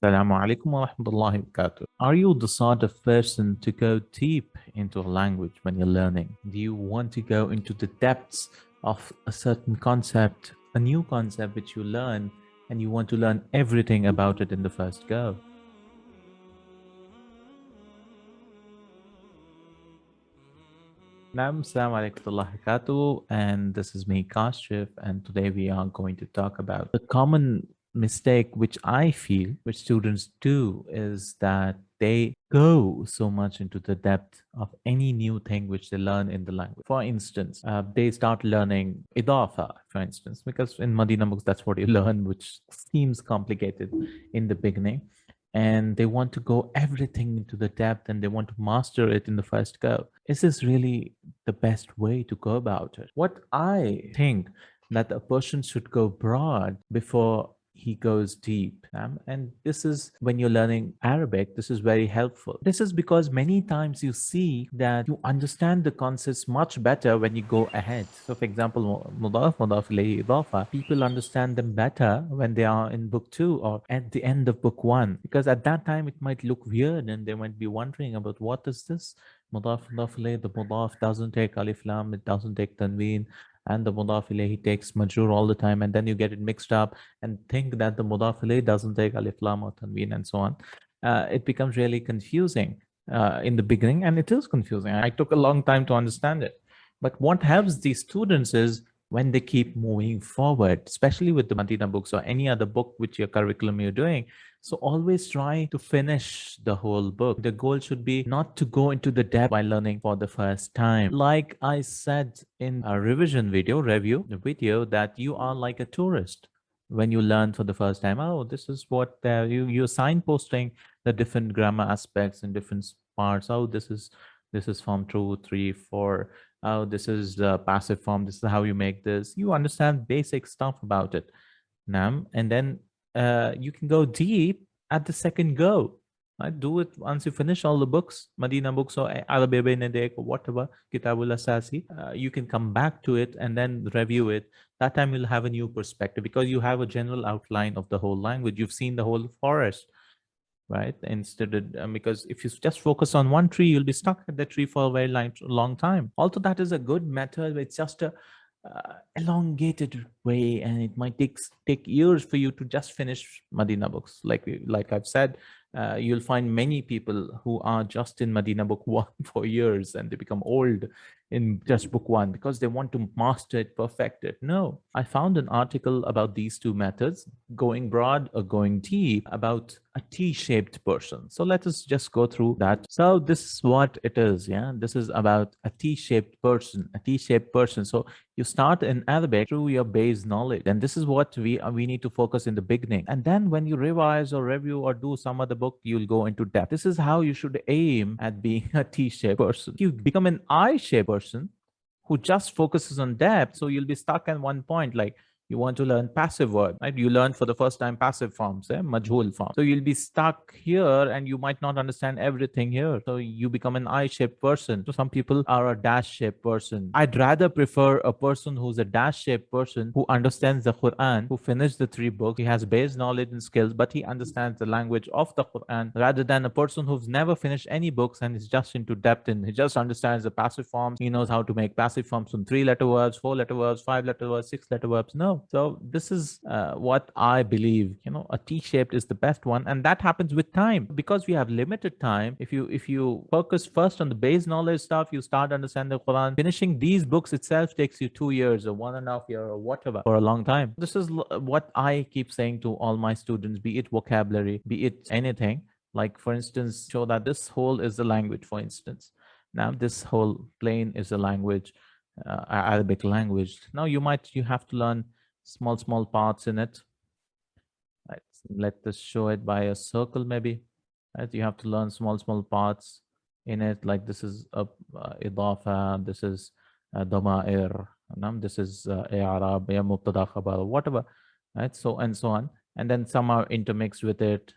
Assalamu Alaikum wa rahmatullahi wa barakatuh. Are you the sort of person to go deep into a language when you're learning? Do you want to go into the depths of a certain concept, a new concept which you learn, and you want to learn everything about it in the first go? Assalamu alaikum wa rahmatullahi wa barakatuh, and this is me, Kashif, and today we are going to talk about a common mistake which I feel which students do is that they go so much into the depth of any new thing which they learn in the language. For instance, they start learning idafa, for instance, because in Madina books that's what you learn, which seems complicated in the beginning, and they want to go everything into the depth and they want to master it in the first go. Is this really the best way to go about it? What I think that a person should go broad before he goes deep. And this is when you're learning Arabic, this is very helpful. This is because many times you see that you understand the concepts much better when you go ahead. So for example, mudaf, mudaf ilayhi, idafa, people understand them better when they are in book 2 or at the end of book 1, because at that time it might look weird and they might be wondering about what is this mudaf, mudaf ilayhi. The mudaf doesn't take alif lam, it doesn't take tanween, and the mudaf ilayhi takes majroor all the time, and then you get it mixed up and think that the mudaf ilayhi doesn't take alif lam or tanween and so on. It becomes really confusing in the beginning, and it is confusing. I took a long time to understand it. But what helps these students is when they keep moving forward, especially with the Madina books or any other book which your curriculum you're doing. So always try to finish the whole book. The goal should be not to go into the depth while learning for the first time. Like I said in a revision review, the video, that you are like a tourist when you learn for the first time. Oh, this is what you're signposting the different grammar aspects in different parts. Oh, this is form 2, 3, 4. Oh, this is the passive form. This is how you make this. You understand basic stuff about it, Nam, and then you can go deep at the second go. Right? Do it once you finish all the books, Madina books or Arabic Benedict or whatever, Kitabul Asasi. You can come back to it and then review it. That time you'll have a new perspective because you have a general outline of the whole language. You've seen the whole forest, right? Instead of, because if you just focus on one tree, you'll be stuck at the tree for a very long time. Also, that is a good method. It's just a elongated way, and it might take years for you to just finish Madina books. Like I've said, you'll find many people who are just in Madina book 1 for years and they become old in just book 1 because they want to master it, perfect it. No, I found an article about these two methods, going broad or going deep, about a T-shaped person. So let us just go through that. So this is what it is. Yeah, this is about a T-shaped person, a T-shaped person. So you start in Arabic through your base knowledge, and this is what we need to focus in the beginning. And then when you revise or review or do some other book, you'll go into depth. This is how you should aim at being a T-shaped person. If you become an I-shaped person who just focuses on depth, so you'll be stuck at one point. Like, you want to learn passive verb, right? You learn for the first time passive forms, majhul form. So you'll be stuck here and you might not understand everything here. So you become an I-shaped person. So some people are a dash-shaped person. I'd rather prefer a person who's a dash-shaped person who understands the Quran, who finished the 3 books. He has base knowledge and skills, but he understands the language of the Quran, rather than a person who's never finished any books and is just into depth and he just understands the passive forms. He knows how to make passive forms from 3-letter verbs, 4-letter verbs, 5-letter verbs, 6-letter verbs. No. So this is what I believe. A T-shaped is the best one, and that happens with time because we have limited time. If you focus first on the base knowledge stuff, you start understanding the Quran. Finishing these books itself takes you 2 years or 1.5 years or whatever, for a long time. This is what I keep saying to all my students, be it vocabulary, be it anything. Like, for instance, show that this whole is the language, for instance. Now this whole plane is a language, Arabic language. Now you have to learn small parts in it. Right. Let us show it by a circle, maybe. Right. You have to learn small parts in it. Like, this is a idafa, this is dama'ir, this is i'rab, mubtada, khabar, whatever. Right. So and so on. And then some are intermixed with it,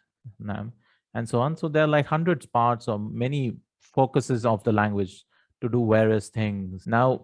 and so on. So there are like hundreds parts or many focuses of the language to do various things. Now,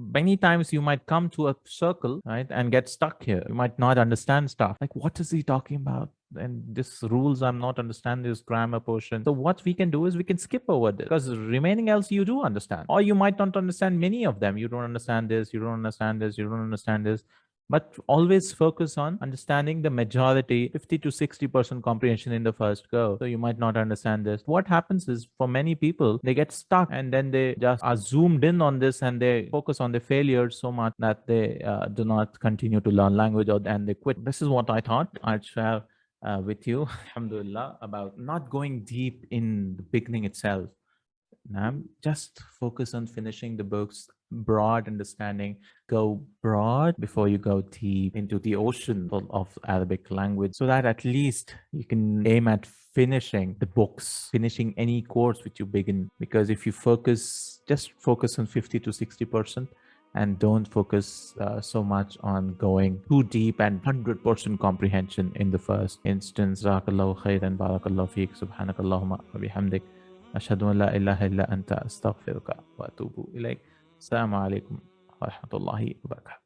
many times you might come to a circle, right, and get stuck here. You might not understand stuff. Like, what is he talking about? and this rules I'm not understand this grammar portion. So what we can do is we can skip over this, because remaining else you do understand, or you might not understand many of them. You don't understand this, you don't understand this, you don't understand this, but always focus on understanding the majority, 50 to 60% comprehension in the first go. So you might not understand this. What happens is, for many people, they get stuck and then they just are zoomed in on this and they focus on the failures so much that they do not continue to learn language, or and they quit. This is what I thought I'd share with you, alhamdulillah, about not going deep in the beginning itself. Just focus on finishing the books, broad understanding. Go broad before you go deep into the ocean of Arabic language, so that at least you can aim at finishing the books, finishing any course which you begin. Because if you just focus on 50 to 60%, and don't focus so much on going too deep and 100% comprehension in the first instance. Jazakallahu khairan, barakallahu feek, subhanakallahumma wa bihamdik, ashhadu an la ilaha illa anta, astaghfiruka wa atubu ilayk. Assalamu alaikum wa rahmatullahi wa barakatuh.